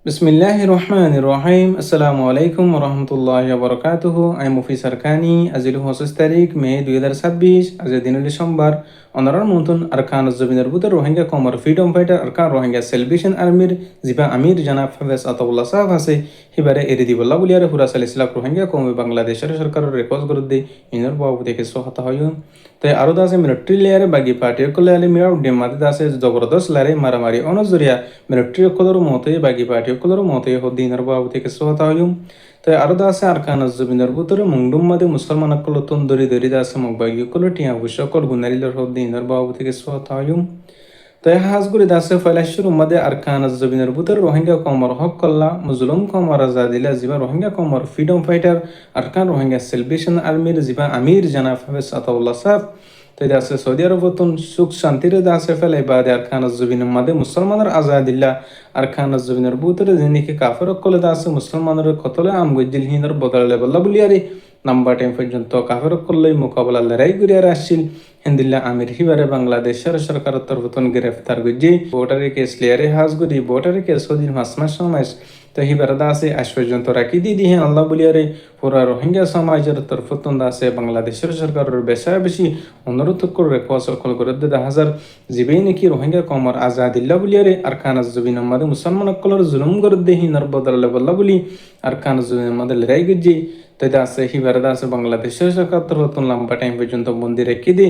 বিসমিল্লাহির রহমানির রহিম। আসসালামু আলাইকুম রহমতুল্লাহি ওয়া বারাকাতুহু। আই মুফি সারকানি আজিল 25 তারিখ মে 2026 আজ দিনুল সোমবার অনারার মতন আরকান জবিনের বুতর রোহিঙ্গা কমর freedom fighter Arakan Rohingya salvation আর্মির জিবা আমির জানাব হাফেজ আতাউল্লাহ সাহেব আছে হিবারে এরি দিবল্লা বুলিয়ারে হুরা সালিসলাক রোহিঙ্গা কমে বাংলাদেশের সরকারের রেকর্ড করতে ইনর বাবু থেকে সহায়তা হয় তাই আরো দাসে মিলিটারি লেয়ারে বাগি পার্টি কলে আলে মিরাও ডিমাতে দাসে জবরদস্ত লারে মারামারি অনজরিয়া মিলিটারি কলর মতে বাগি পার্টি কলর মতে হদ্দিনার বাবু থেকে সহায়তা হয় তাই আরো দাসে আরকান জবিনের বুতরে মুংডুম মাদে মুসলমান কল তন্দরি দরি দাসে মগবাগি কল টিয়া সকল গুনারিলর হদ্দিনার বাবু থেকে সহায়তা হয় তাই হাজগুড়ি দাসে ফয়লাশুর উম্মাদে আরকান জবিনের বুতর রোহিঙ্গা কমর হক কল্লা মুজলুম কমর আজাদিলা জিবা রোহিঙ্গা কমর freedom fighter Arakan Rohingya salvation আর্মির জিবা আমির জানাব হাফেজ আতাউল্লাহ সাহেব তাই দাসে সৌদি আরবতন সুখ শান্তির দাসে ফেলে বাদে আরকান জবিনের মাদে মুসলমানের আজাদিল্লা আরকান জবিনের বুতরে যিনিকে কাফের কলে দাসে মুসলমানের কতলে আমগজ্জিল হিনর বদলে বল্লা বলিয়ারি নাম্বার টাইম পর্যন্ত কাফের করলেই মোকাবেলা লড়াই করিয়ার আসছিল হিন্দিল্লা আমির হিবারে বাংলাদেশের সরকারের তরফতন গ্রেফতার গজি ভোটারে কেস লিয়ারে হাজগুড়ি ভোটারে কেস হদিন মাস সমাজ তো হিবারে দাসে আজ পর্যন্ত রাখি দিদি আল্লাহ বলিয়ারে পুরা রোহিঙ্গা সমাজের তরফতন দাসে বাংলাদেশের সরকারের বেশি অনুরোধ করে সকল করে দে হাজার জিবেই নাকি রোহিঙ্গা কমর আজাদিল্লা বলিয়ারে আর খান জবিন আমাদের মুসলমান কলর জুলুম করে দেহি নরবদল বল্লা বলি আর খান জবিন আমাদের লড়াই গজি তাই দাসে হিবারে দাসে বাংলাদেশের সরকার তরফতন লম্বা টাইম পর্যন্ত বন্দি রেখে দি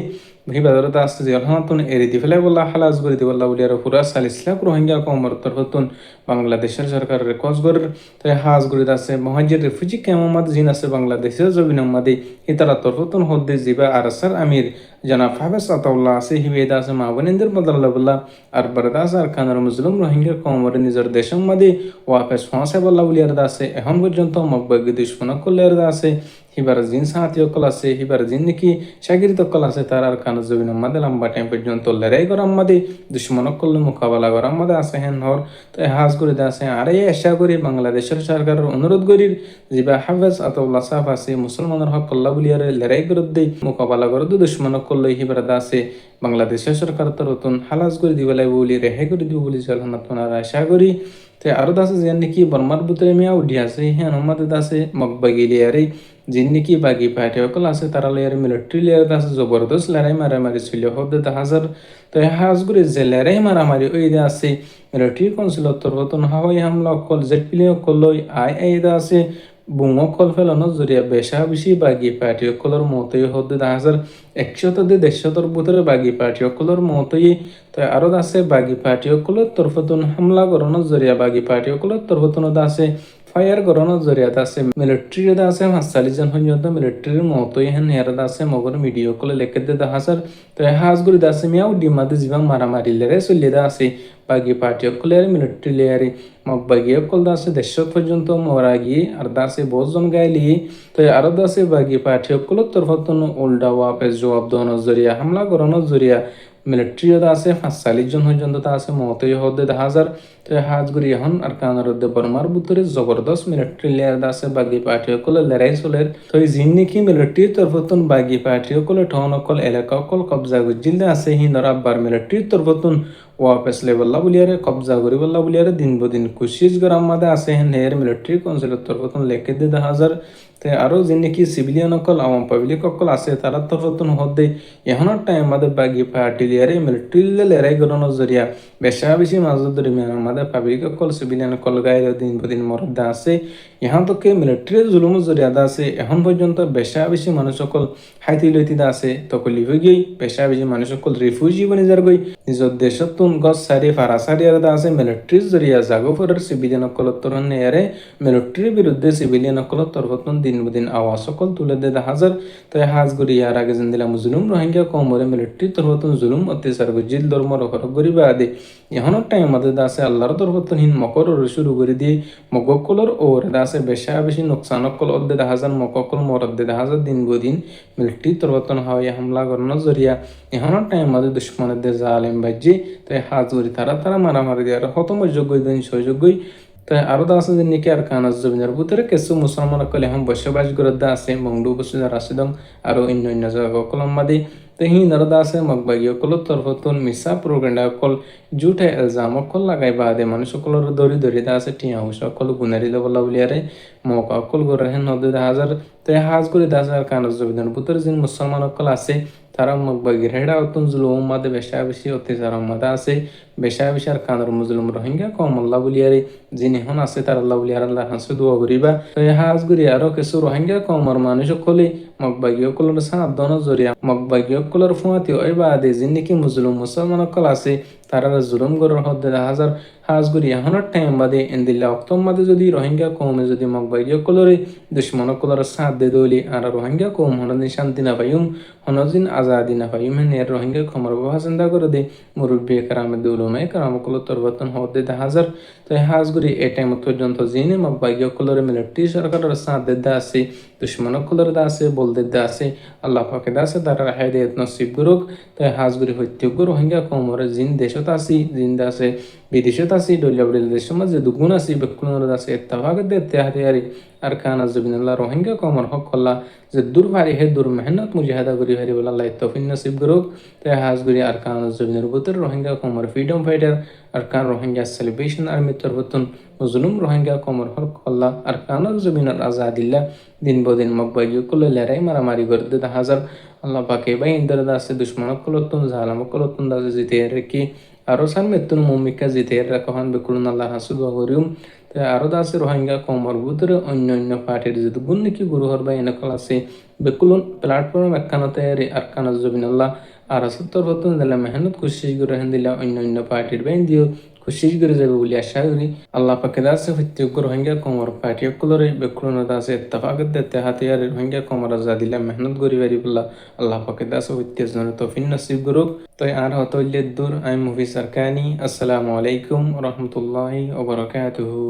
হিবারে দাসে যে হাতুন এরি দি ফেলাই বল্লা হালাস করে দি বল্লা বলিয়ারে পুরা সালিসলাক রোহিঙ্গা কমর তরফতন বাংলাদেশের সরকারের রেকর্ড করে তাই হাজ করে দাসে মহাজির রিফিউজি ক্যাম্প জিন আছে বাংলাদেশের জবিন মাদি ইতারা তরফতন হদ্দে জিবা আরসার আমির জনাব হাফেজ আতাউল্লাহ আছে হিবেদা আছে মাহবুনিন্দের বদল্লাহ আর বরদাস আর খানের মুসলিম রোহিঙ্গা কমরে নিজের দেশের মাদি ওয়াফেস ফাঁসে বল্লা বলিয়ার দাসে এখন পর্যন্ত মকবাগি দুশ্মন করলে আছে হিবার জিন সাহাতি অকল আছে হিবার জিন নাকি শাগির তকল আছে তার আর খান জবিন মাদে লম্বা টাইম পর্যন্ত লড়াই করার মাদে দুশ্মন করলে মোকাবেলা করার মাদে আছে হেন হর তো হাজ করে আছে আরে আশা করি বাংলাদেশের সরকারের অনুরোধ করি জিবা হাফেজ আতাউল্লাহ সাহেব আছে মুসলমানের হক কল্লা বলিয়ারে লড়াই করে দেই মোকাবেলা করে দুশ্মন করলে হিবার আছে বাংলাদেশের সরকার তরতুন হালাস করে দিবেলাই বলি রেহাই করে দিব বলি চলনা আশা করি তে আরো দাসে যে নাকি বর্মার বুতরে মিয়া উঠি আছে হ্যাঁ আমাদের দাসে মকবাগি লিয়ারে যিনি নাকি বাগি পাইটে সকল আছে তারা লেয়ারে মিলিটারি লেয়ার দাসে জবরদস্ত লড়াই মারামারি ছিল হদে হাজার তো হাজগুড়ি যে লড়াই মারামারি ওই দে আছে মিলিটারি কাউন্সিলত তরফতন হাওয়াই হামলা অকল জেড পিলি অকল আই দা আছে বুঙো কল ফেলানো জরিয়া বেশি বাগি পার্টি অকলর মতই হদে 1,100 ভিতরে বাগি পার্টি অকলর মতই তো আরো আছে বাগি পার্টি অকলর তরফতন হামলা করানো জরিয়া বাগি পার্টি অকলর তরফতন আছে ফায়ার করানোর জরিয়াত আছে মিলিটারি আছে 45 জন পর্যন্ত মিলিটারির মতই হেন হেরাদ আছে মগর মিডিয়া কলে লেখে দে হাজার তো হাজগুড়ি দাসে মিয়াও ডিমাতে জীবা মারামারি লেরে চলিয়ে আছে বাগি পার্টি অকলের মিলিটারি লেয়ারে বাগি অকল দাসে 150 পর্যন্ত মরা গিয়ে আর দাসে 50 জন গাইলি তো আরো দাসে বাগি পার্টি অকলের তরফতন উল্টা ওয়াপেস জবাব দেওয়ানোর জরিয়া হামলা করানোর জরিয়া মিলিটারি আছে 45 জন পর্যন্ত আছে মতই হদে হাজার তো হাজগুড়ি এখন আর কানার বর্মার ভিতরে জবরদস্ত মিলিটারি লেয়ার আছে বাগি পার্টি অকলে লড়াই চলের তো জিন নাকি মিলিটারির তরফতন বাগি পার্টি অকলে ঠন অকল এলাকা অকল কবজা গুজিল আছে হিন্দর আব্বার মিলিটারির তরফতন ওয়াপেস লেবল্লা বলিয়ারে কবজা করি বল্লা বলিয়ারে দিন বদিন কুশিস গ্রাম মাদে আছে হেন হের মিলিটারি কাউন্সিলের তরফতন লেখে দে হাজার তে আরো যে নাকি সিভিলিয়ান অকল আওয়াম পাবলিক অকল আছে তারা তরফতন হদে এখনের টাইম আমাদের বাগি পার্টি লিয়ারে মিলিটারি লড়াই করানোর জরিয়া বেশি মাজত ধরে আমাদের পাবলিক অকল সিভিলিয়ান অকল গায়ে দিন বদিন মরদা আছে ইহান তোকে মিলিটারির জুলুম জরিয়াদা আছে এখন পর্যন্ত বেশি মানুষ অকল হাইতি লইতিদা আছে তখন লিভে গই বেশি মানুষ অকল রিফিউজি বনে যার গই নিজের দেশত গছ সারি ফারা সারি আর আছে মিলিটারির জরিয়া জাগোফরের সিভিলিয়ান অকলত তরণ নেয়ারে মিলিটারির বিরুদ্ধে সিভিলিয়ান অকলত তরফতন দিন বদিন আওয়াজ সকল তুলে দে হাজার তাই হাজগুড়ি ইয়ার আগে জিন্দিলা মুজলুম রোহিঙ্গা কমরে মিলিটারি তরফতন জুলুম অত্যাচার গজিল ধর্ম রফর গরিবা আদি এখনের টাইম আমাদের দাসে আল্লাহর তরফতন হিন মকর শুরু করে দিয়ে মগকলর ওর দাসে বেশি নোকসান অকল অদ্দে হাজার মককল মরদ্দে হাজার দিন বদিন মিলিটারি তরফতন হাওয়াই হামলা করানোর জরিয়া এখনের টাইম আমাদের দুশ্মনের দে জালেম বাজ্যে তাই হাজগুড়ি তারা মারামারি দেওয়ার হতম যোগ্য দিন সহযোগ্যই তাই আরো আছে যে নাকি আর কানাজ জমিনের ভিতরে কিছু মুসলমান কলে এখন বসবাস করে আছে মংডু বসে রাশিদং আরো অন্য জায়গা কলম মাদি তো হি নরদা আছে মগবাগি অকল তরফতুন মিসা প্রোগ্রান্ডা অকল জুটে এলজাম অকল লাগাই বাদে মানুষ অকলর দরি দরি দা আছে টিয়া হুস অকল গুনারি লবলা বলিয়ারে মকা অকল গরে হেন নদী হাজার তো হাজ করে দাসার কানজ জবিদান পুতর জিন মুসলমান অকল আছে তারা মগবাগির হেডা অতুন জুলুম মাদে বেশা বেশি অত্যাচার মাদা আছে বেশা বেশার কানর মুজলুম রোহিঙ্গা কম আল্লাহ বলিয়ারে যিনি হন আছে তার আল্লাহ বলিয়ার আল্লাহ হাসে দোয়া করিবা তো হাজ করি আরো কিছু রোহিঙ্গা কমর মানুষ সকলে মগবাগি অকলর সাত দন জরিয়া মগবাগি অকলর ফুয়াতি ওই বাদে যিনি কি মুজলুম মুসলমান অকল আছে তারা জুলুম গরর হদ্দে হাজার হাজ করি এখনের টাইম বাদে এন্দিল্লা অক্তম বাদে যদি রোহিঙ্গা কমে যদি মগবাগি অকলরে দুশ্মন অকলর সাথ দে দলি আর রোহিঙ্গা কম হনদিন শান্তি না পাইম হনদিন আজাদি না পাইম হেন এর রোহিঙ্গা কমর বাবা চিন্তা করে দে মুরব্বী কারামে দুলুমাই কারাম অকল তরবতন হদ্দে হাজার তো হাজ করি এ টাইম পর্যন্ত যিনি মগবাগি অকলরে মিলিটারি সরকারের সাথ দে আছে দুশ্মন অকলর দা আছে বলদে দা আছে আল্লাহ পাকে দা আছে তারা হেদায়েত নসিব করুক তো হাজ করি হত্যুক রোহিঙ্গা কমরে জিন দেশত আছি জিন্দা আছে বিদেশত আছি ডলিয়া বলিল দেশের মাঝে দুগুণ আছি বেকুণর আছে ইত্তেফাক দে তেহারিয়ারি আর কানা জবিনাল্লাহ রোহিঙ্গা কমর হক কল্লা যে দূর ভারি হে দূর মেহনত মুজাহাদা করি হারি বলে আল্লাহ তৌফিক নসিব করুক তো হাজ করি আর কানা জবিনের ভিতর রোহিঙ্গা কমর ফ্রিডম ফাইটার আর কান রোহিঙ্গা সেলিব্রেশন আর্মি তরফতুন মুজলুম রোহিঙ্গা কমর হক কল্লা আর কানা জবিনের আজাদিল্লা দিন বদিন মকবাগি কলে লড়াই মারামারি করতে হাজার আল্লাহ পাকে বাই ইন্দর দাসে দুশ্মন কলতুন জালাম কলতুন দাসে জিতে রেখি আরো সান মেতুন মুমিকা জিতে রাখহান বেকুলুন আল্লাহ হাসুদ করিম তো আরো দাসে রোহিঙ্গা কমর ভিতরে অন্য অন্য পার্টির যদি গুণ নাকি গুরুহর বা এনেকল আছে বেকুলুন প্ল্যাটফর্ম একখানতে আর কানা জবিন আল্লাহ আর সত্তর বতন দিলা মেহনত কোশিশ করে হেন দিলা অন্য অন্য পার্টির বাইন দিও কোশিশ করে যাবে বলে আশা করি আল্লাহ পাকে দাসে হত্যুক রোহিঙ্গা কমর পার্টি অকলরে বেকুলুন দাসে ইত্তেফাকত দেতে হাতিয়ার রোহিঙ্গা কমর আজাদিল্লা মেহনত করি বারি বল্লা আল্লাহ পাকে দাসে হত্যুক জন তৌফিক নসিব করুক তো আর হতইলে দূর আই মুফি সরকানি আসসালামু আলাইকুম রহমতুল্লাহি ওয়া বারাকাতুহু